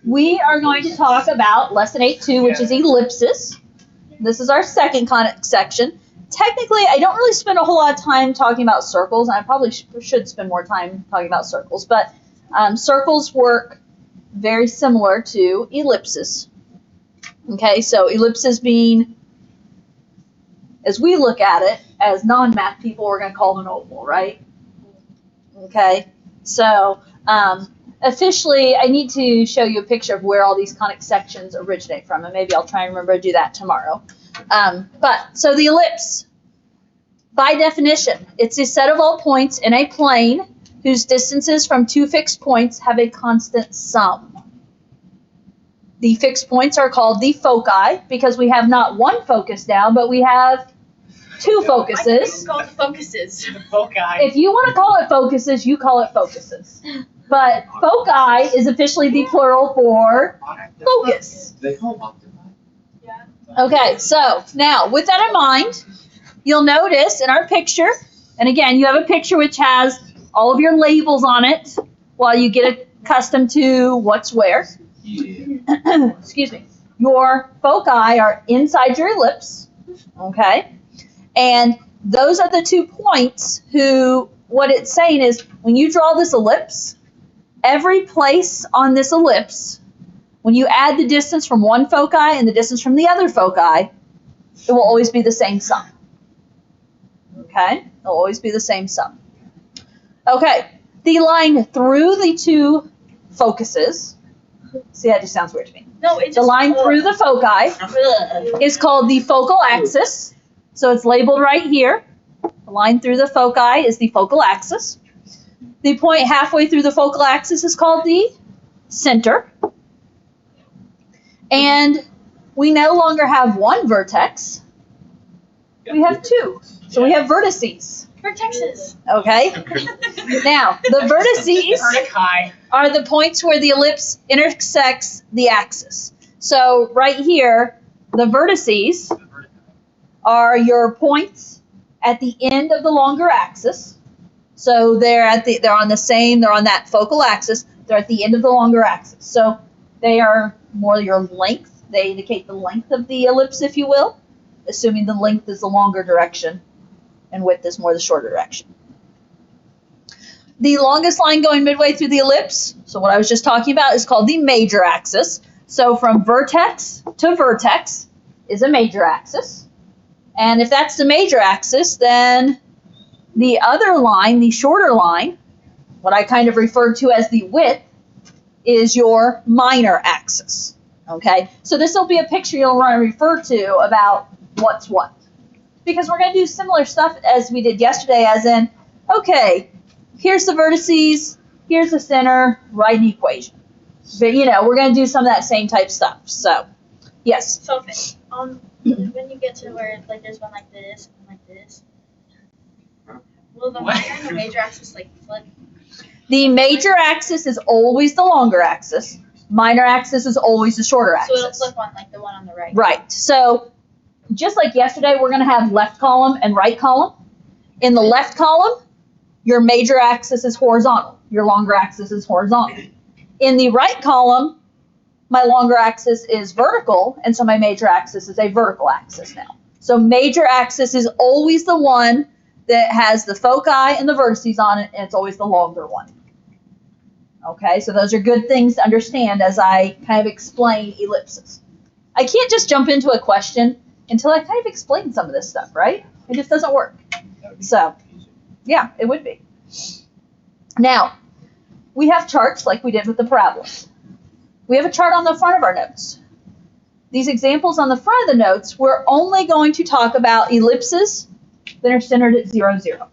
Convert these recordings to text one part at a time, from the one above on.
we are going to talk about lesson 8.2, which is ellipses. This is our second conic section. Technically, I don't really spend a whole lot of time talking about circles. I probably should spend more time talking about circles, but circles work very similar to ellipses. Okay, so ellipses being, as we look at it, as non-math people, we're going to call it an oval, right? Okay, so officially, I need to show you a picture of where all these conic sections originate from, and maybe I'll try and remember to do that tomorrow. So the ellipse, by definition, it's a set of all points in a plane whose distances from two fixed points have a constant sum. The fixed points are called the foci because we have not one focus now, but we have two focuses. It's called focuses. The foci. If you want to call it focuses, you call it focuses. But foci is officially the plural for focus. They call octopi. Okay, so now with that in mind, you'll notice in our picture, and again, you have a picture which has all of your labels on it while you get accustomed to what's where. Yeah. Excuse me. Your foci are inside your ellipse, okay? And those are the 2 points who, what it's saying is, when you draw this ellipse, every place on this ellipse, when you add the distance from one foci and the distance from the other foci, it will always be the same sum. Okay? It will always be the same sum. Okay. The line through the two focuses, see, that just sounds weird to me. No, it just, The line through the foci is called the focal axis. So it's labeled right here. The line through the foci is the focal axis. The point halfway through the focal axis is called the center. And we no longer have one vertex. We have two. So we have vertices. Vertexes. Okay? Now, the vertices Vertici. are the points where the ellipse intersects the axis. So right here, the vertices are your points at the end of the longer axis. So they're on that focal axis. They're at the end of the longer axis. So they are more your length. They indicate the length of the ellipse, if you will, assuming the length is the longer direction and width is more the shorter direction. The longest line going midway through the ellipse, so what I was just talking about, is called the major axis. So from vertex to vertex is a major axis. And if that's the major axis, then the other line, the shorter line, what I kind of referred to as the width, is your minor axis. Okay? So this will be a picture you'll want to refer to about what's what. Because we're going to do similar stuff as we did yesterday, as in, okay, here's the vertices, here's the center, write an equation. But, we're going to do some of that same type stuff. So, yes. So when you get to where there's one like this and like this, will the minor and the major axis flip? The major axis is always the longer axis. Minor axis is always the shorter axis. So it'll flip on the one on the right. Right. So just like yesterday, we're going to have left column and right column. In the left column, your major axis is horizontal. Your longer axis is horizontal. In the right column, my longer axis is vertical, and so my major axis is a vertical axis now. So major axis is always the one that has the foci and the vertices on it, and it's always the longer one. Okay, so those are good things to understand as I kind of explain ellipses. I can't just jump into a question until I kind of explain some of this stuff, right? It just doesn't work. So, yeah, it would be. Now, we have charts like we did with the parabolas. We have a chart on the front of our notes. These examples on the front of the notes, we're only going to talk about ellipses that are centered at 0, 0.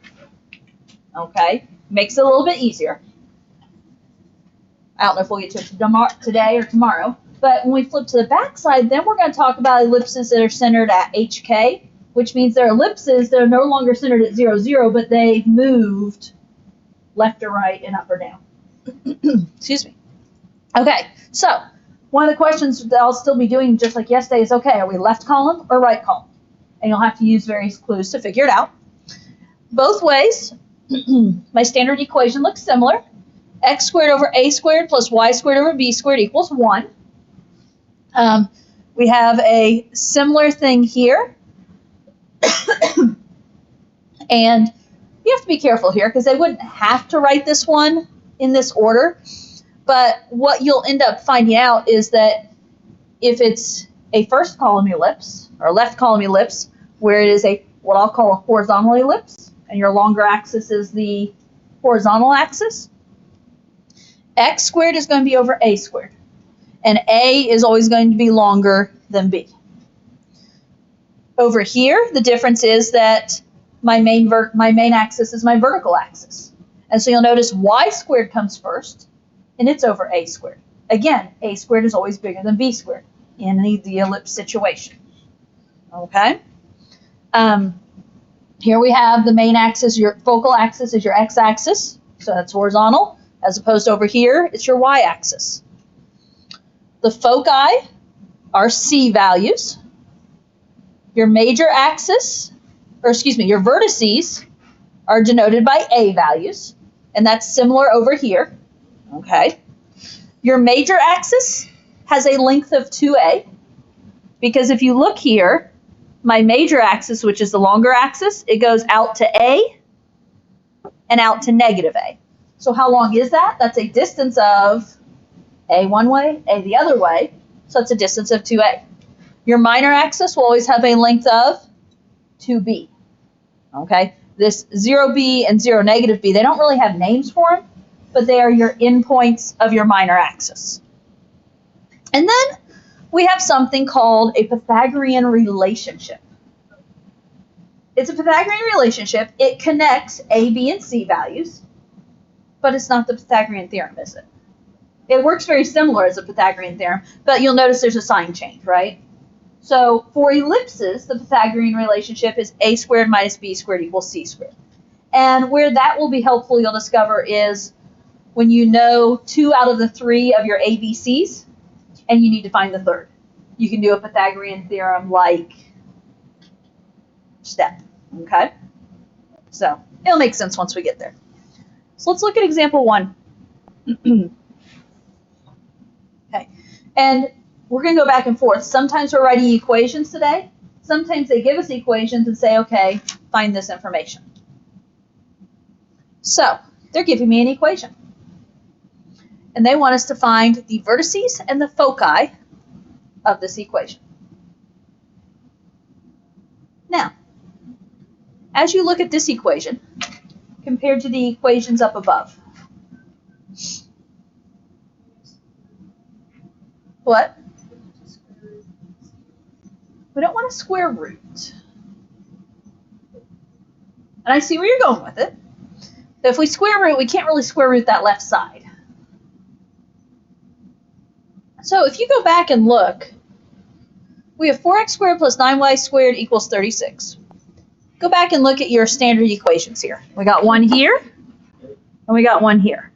Okay? Makes it a little bit easier. I don't know if we'll get to it today or tomorrow. But when we flip to the back side, then we're going to talk about ellipses that are centered at HK, which means they're ellipses that are no longer centered at 0, 0, but they've moved left or right and up or down. Excuse me. Okay, so one of the questions that I'll still be doing just like yesterday is, okay, are we left column or right column? And you'll have to use various clues to figure it out. Both ways, my standard equation looks similar. x squared over a squared plus y squared over b squared equals 1. We have a similar thing here. And you have to be careful here because they wouldn't have to write this one in this order. But what you'll end up finding out is that if it's a first column ellipse or left column ellipse where it is a what I'll call a horizontal ellipse and your longer axis is the horizontal axis, x squared is going to be over a squared. And a is always going to be longer than b. Over here, the difference is that my main axis is my vertical axis. And so you'll notice y squared comes first, and it's over a squared. Again, a squared is always bigger than b squared in the ellipse situation. Okay? Here we have the main axis, your focal axis is your x-axis, so that's horizontal, as opposed to over here, it's your y-axis. The foci are c values. Your major axis, your vertices are denoted by a values, and that's similar over here, okay? Your major axis has a length of 2a, because if you look here, my major axis, which is the longer axis, it goes out to a and out to negative a. So how long is that? That's a distance of a one way, a the other way, so it's a distance of 2a. Your minor axis will always have a length of 2b, okay? This 0b and 0 negative b, they don't really have names for them, but they are your endpoints of your minor axis. And then we have something called a Pythagorean relationship. It's a Pythagorean relationship. It connects a, b, and c values, but it's not the Pythagorean theorem, is it? It works very similar as a Pythagorean theorem, but you'll notice there's a sign change, right? So for ellipses, the Pythagorean relationship is a squared minus b squared equals c squared. And where that will be helpful, you'll discover, is when you know 2 out of the 3 of your ABCs, and you need to find the third. You can do a Pythagorean theorem like step, okay? So it'll make sense once we get there. So let's look at example 1. Okay, and we're going to go back and forth. Sometimes we're writing equations today. Sometimes they give us equations and say, okay, find this information. So they're giving me an equation. And they want us to find the vertices and the foci of this equation. Now, as you look at this equation, compared to the equations up above, what? We don't want a square root. And I see where you're going with it. But if we square root, we can't really square root that left side. So if you go back and look, we have 4x squared plus 9y squared equals 36. Go back and look at your standard equations here. We got one here, and we got one here.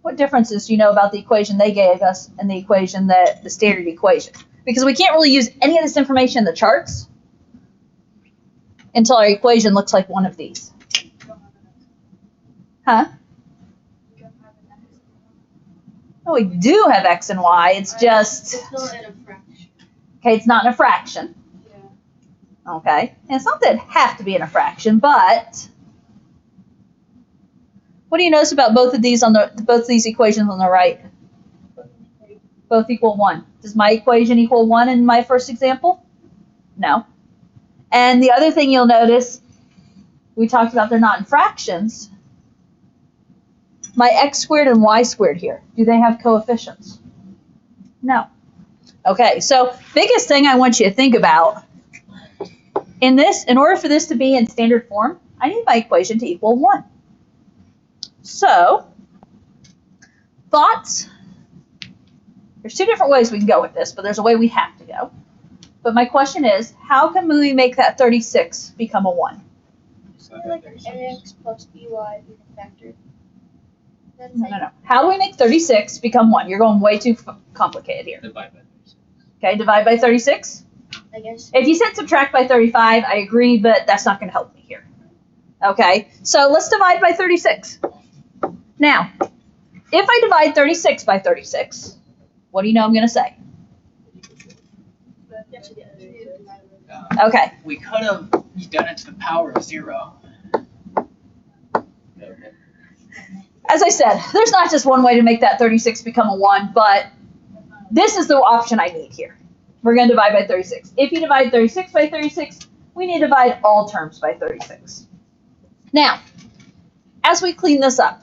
What differences do you know about the equation they gave us and the equation the standard equation? Because we can't really use any of this information in the charts until our equation looks like one of these. Huh? No, we do have x and y. It's just... It's not in a fraction. Okay, it's not in a fraction. Yeah. Okay? And it's not that it have to be in a fraction, but... What do you notice about both of these equations on the right? Both equal 1. Does my equation equal 1 in my first example? No. And the other thing you'll notice, we talked about they're not in fractions. My x squared and y squared here, do they have coefficients? No. Okay, so biggest thing I want you to think about, in order for this to be in standard form, I need my equation to equal 1. So, thoughts? There's 2 different ways we can go with this, but there's a way we have to go. But my question is, how can we make that 36 become a 1? Like an ax plus by being a factor. No. How do we make 36 become 1? You're going way too complicated here. Divide by 36. Okay, divide by 36. I guess. If you said subtract by 35, I agree, but that's not going to help me here. Okay, so let's divide by 36. Now, if I divide 36 by 36, what do you know I'm going to say? Okay. We could have done it to the power of 0. As I said, there's not just one way to make that 36 become a 1, but this is the option I need here. We're going to divide by 36. If you divide 36 by 36, we need to divide all terms by 36. Now, as we clean this up,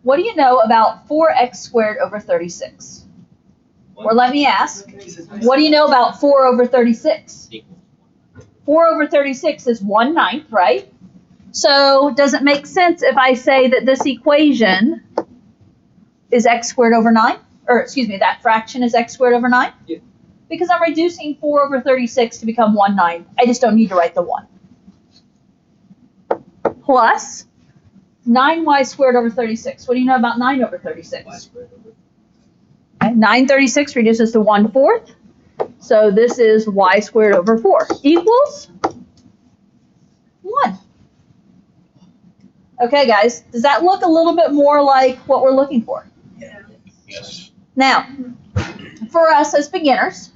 what do you know about 4x squared over 36? Or let me ask, what do you know about 4 over 36? 4 over 36 is 1/9, right? So does it make sense if I say that this equation is x squared over 9? Or excuse me, that fraction is x squared over 9? Yeah. Because I'm reducing 4 over 36 to become 1/9. I just don't need to write the 1. Plus 9y squared over 36. What do you know about 9 over 36? Okay, 9/36 reduces to 1/4. So this is y squared over 4 equals 1. Okay, guys, does that look a little bit more like what we're looking for? Yes. Now, for us as beginners,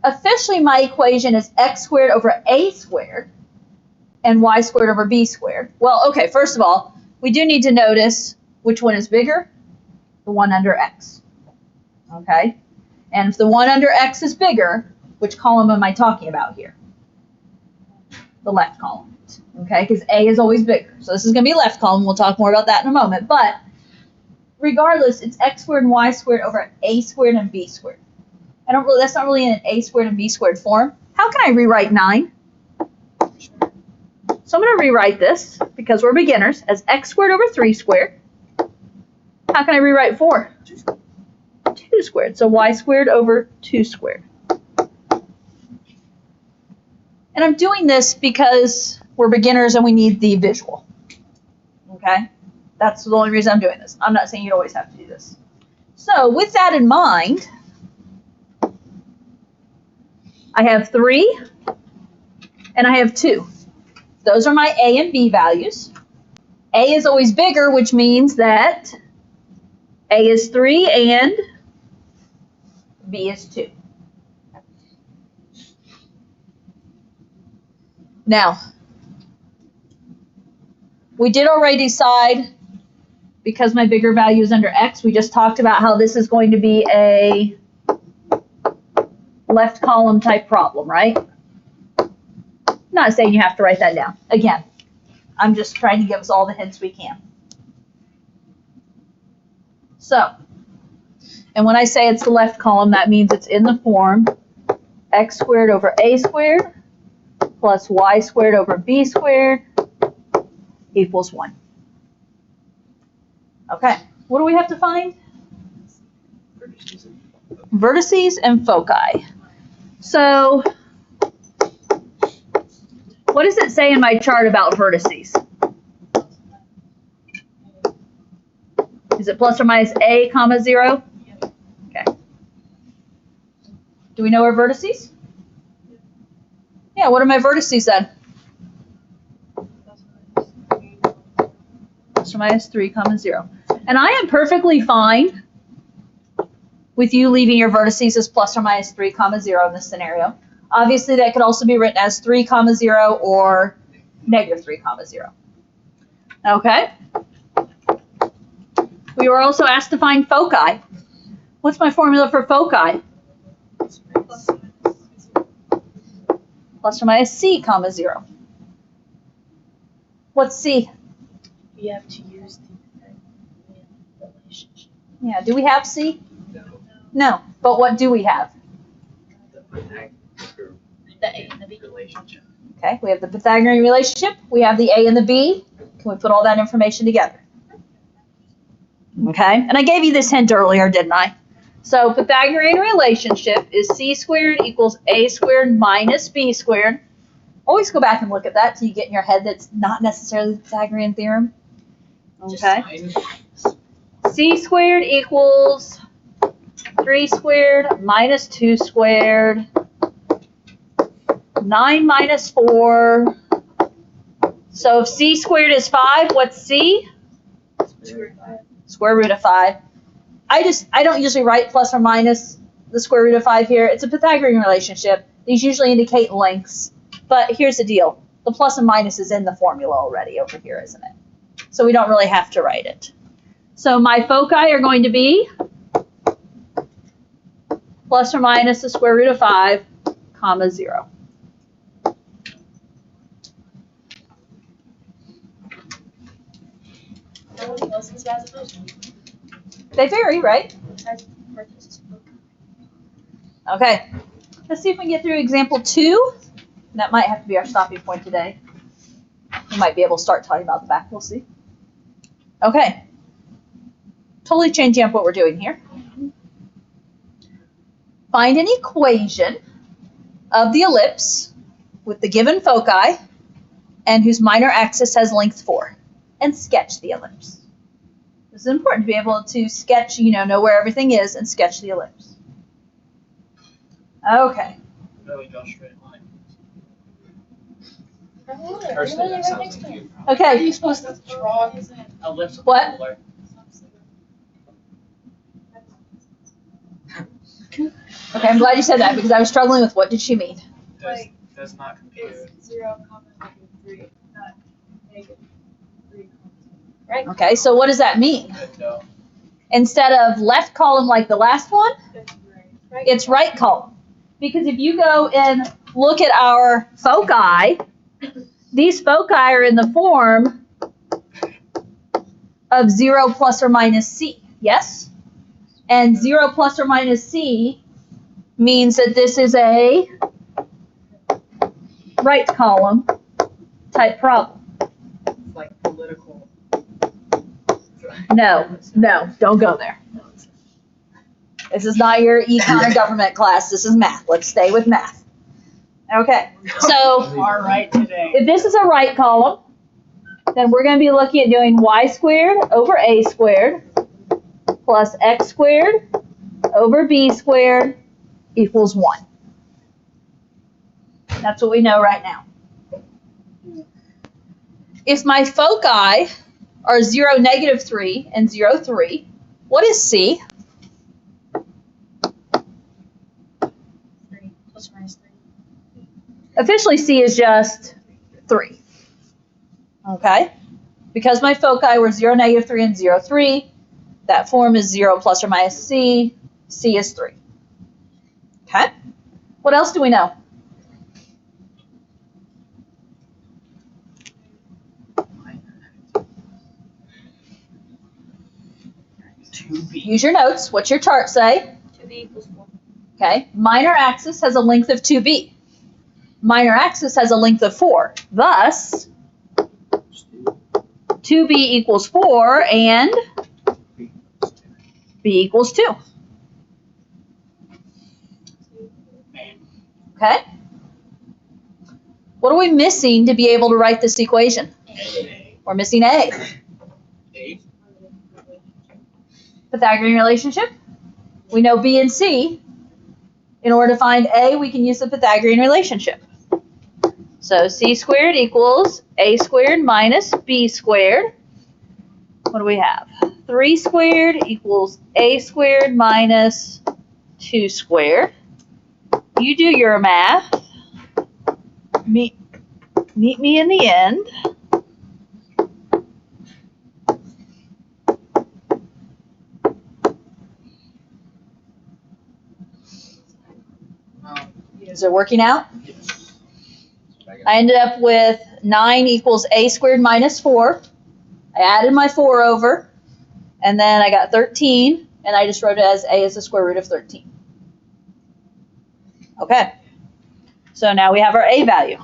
officially my equation is x squared over a squared and y squared over b squared. Well, okay, first of all, we do need to notice which one is bigger, the one under x. Okay? And if the one under x is bigger, which column am I talking about here? The left column. Okay, because A is always bigger. So this is going to be left column. We'll talk more about that in a moment. But regardless, it's x squared and y squared over a squared and b squared. That's not really in an a squared and b squared form. How can I rewrite 9? So I'm going to rewrite this, because we're beginners, as x squared over 3 squared. How can I rewrite 4? 2 squared. So y squared over 2 squared. And I'm doing this because we're beginners and we need the visual. Okay? That's the only reason I'm doing this. I'm not saying you always have to do this. So with that in mind, I have 3 and I have 2. Those are my a and b values. A is always bigger, which means that a is 3 and b is 2. Now, we did already decide, because my bigger value is under x, we just talked about how this is going to be a left column type problem, right? I'm not saying you have to write that down. Again, I'm just trying to give us all the hints we can. So, and when I say it's the left column, that means it's in the form x squared over a squared plus y squared over b squared equals 1. Okay, what do we have to find? Vertices and foci. So, what does it say in my chart about vertices? Is it plus or minus a comma 0? Okay. Do we know our vertices? Yeah, what are my vertices then? Plus or minus 3 comma 0. And I am perfectly fine with you leaving your vertices as plus or minus 3 comma 0 in this scenario. Obviously, that could also be written as 3 comma 0 or negative 3 comma 0. Okay. We were also asked to find foci. What's my formula for foci? Plus or minus c comma 0. What's c? We have to use the relationship. Yeah, do we have c? No. No, but what do we have? The Pythagorean The A and the B. relationship. Okay, we have the Pythagorean relationship, we have the a and the b. Can we put all that information together? Okay, and I gave you this hint earlier, didn't I? So Pythagorean relationship is c squared equals a squared minus b squared. Always go back and look at that till you get in your head that's not necessarily the Pythagorean theorem. Okay. C squared equals 3 squared minus 2 squared, 9 minus 4. So if c squared is 5, what's c? Square root of 5. I don't usually write plus or minus the square root of 5 here. It's a Pythagorean relationship. These usually indicate lengths. But here's the deal. The plus and minus is in the formula already over here, isn't it? So we don't really have to write it. So my foci are going to be plus or minus the square root of 5, comma 0. They vary, right? Okay. Let's see if we can get through example 2. That might have to be our stopping point today. We might be able to start talking about the back. We'll see. Okay. Totally changing up what we're doing here. Find an equation of the ellipse with the given foci and whose minor axis has length 4, and sketch the ellipse. This is important to be able to sketch, know where everything is and sketch the ellipse. Okay. Really draw a straight line. Personally, that sounds like you. How are Okay. you supposed to draw ellipse? What? Okay, I'm glad you said that because I was struggling with what did she mean. Does not compute. It's 0, -3, not -3. Right. Okay, so what does that mean? Good, no. Instead of left column like the last one, Right. it's right column. Because if you go and look at our foci, these foci are in the form of 0 plus or minus c, yes? And 0 plus or minus c means that this is a right column type problem. It's like political. No, don't go there. This is not your econ or government class. This is math. Let's stay with math. Okay, so Far right today. if this is a right column, then we're going to be looking at doing y squared over a squared plus x squared over b squared equals 1. That's what we know right now. If my foci are 0, -3, and 0, 3, what is c? 3 plus or minus 3. Officially, c is just 3. Okay? Because my foci were 0, -3, and 0, 3, that form is 0 plus or minus c. C is 3. Okay? What else do we know? Use your notes. What's your chart say? 2b equals 4. Okay? Minor axis has a length of 2b. Minor axis has a length of 4. Thus, 2b equals 4 and b equals 2. Okay? What are we missing to be able to write this equation? We're missing a. Pythagorean relationship. We know b and c. In order to find a, we can use the Pythagorean relationship. So c squared equals a squared minus b squared. What do we have? 3 squared equals a squared minus 2 squared. You do your math. Meet me in the end. Is it working out? I ended up with 9 equals a squared minus 4. I added my 4 over, and then I got 13, and I just wrote it as a is the square root of 13. Okay. So now we have our a value.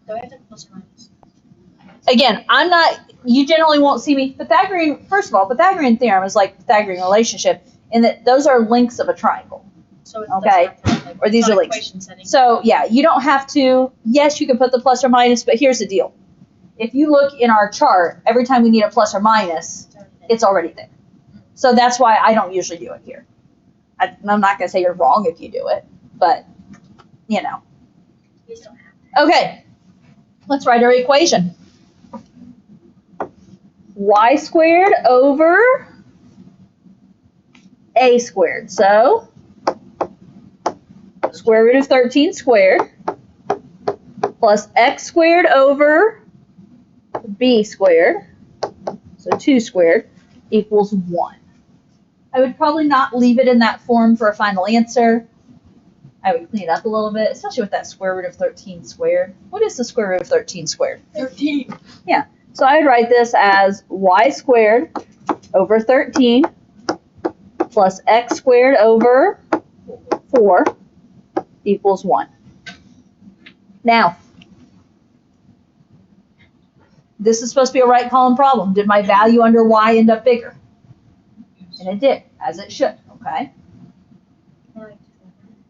Do I have to plus or minus? Again, you generally won't see me, first of all, Pythagorean theorem is like Pythagorean relationship in that those are lengths of a triangle. So it Okay. doesn't have to, Or these it's not are links. equation setting. So yeah, you don't have to, yes, you can put the plus or minus, but here's the deal. If you look in our chart, every time we need a plus or minus, it's already there. So that's why I don't usually do it here. I'm not going to say you're wrong if you do it, but, You just don't have to. Okay, let's write our equation. y squared over a squared. So square root of 13 squared plus x squared over b squared, so 2 squared, equals 1. I would probably not leave it in that form for a final answer. I would clean it up a little bit, especially with that square root of 13 squared. What is the square root of 13 squared? 13. Yeah, so I would write this as y squared over 13 plus x squared over 4 equals 1. Now, this is supposed to be a right column problem. Did my value under y end up bigger? And it did, as it should, okay?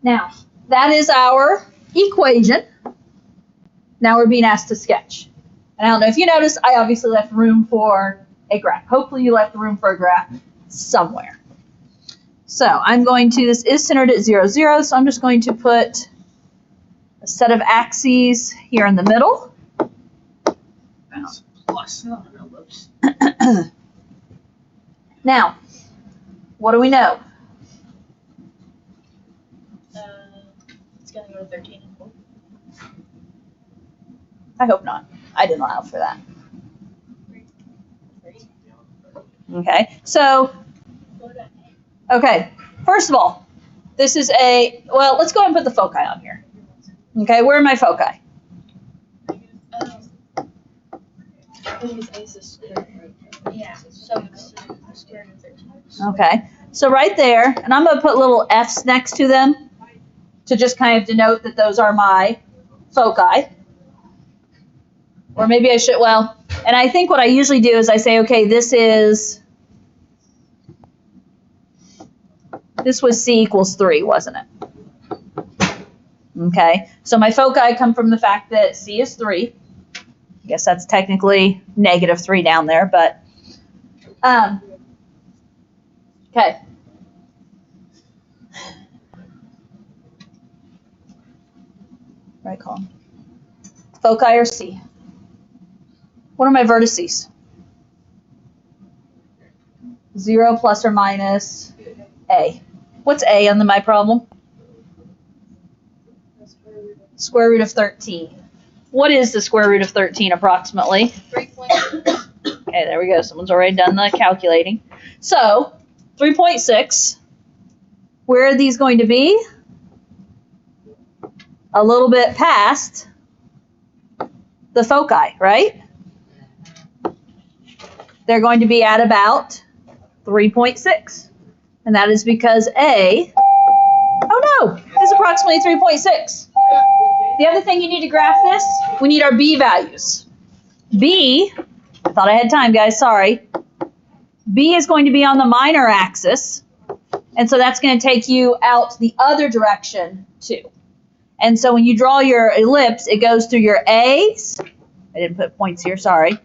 Now, that is our equation. Now we're being asked to sketch. And I don't know if you noticed, I obviously left room for a graph. Hopefully you left room for a graph somewhere. So I'm going to, this is centered at 0, 0, so I'm just going to put a set of axes here in the middle. Plus. Whoops. Now, what do we know? It's gonna go to 13 and 4. I hope not. I didn't allow for that. Okay, so, okay, first of all, this is a, well, let's go ahead and put the foci on here. Okay, where are my foci? Yeah, so it's square root of 13. Okay, so right there, and I'm going to put little F's next to them to just kind of denote that those are my foci. Or maybe I should, well, and I think what I usually do is I say, okay, this was C equals 3, wasn't it? Okay, so my foci come from the fact that C is 3. I guess that's technically negative 3 down there, but, okay. Right column. Foci or C? What are my vertices? 0 plus or minus A. What's A on my problem? Square root of 13. What is the square root of 13 approximately? 3.6. Okay, there we go. Someone's already done the calculating. So, 3.6. Where are these going to be? A little bit past the foci, right? They're going to be at about 3.6. And that is because A, oh no, is approximately 3.6. The other thing you need to graph this, we need our B values. B, I thought I had time, guys, sorry. B is going to be on the minor axis, and so that's going to take you out the other direction too. And so when you draw your ellipse, it goes through your A's. I didn't put points here, sorry.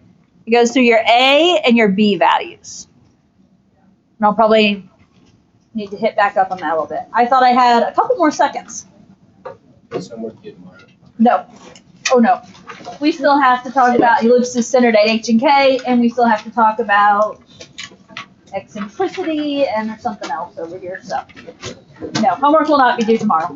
It goes through your A and your B values. And I'll probably need to hit back up on that a little bit. I thought I had a couple more seconds. No. Oh no. We still have to talk about ellipses centered at H and K, and we still have to talk about eccentricity, and there's something else over here. So, no, homework will not be due tomorrow.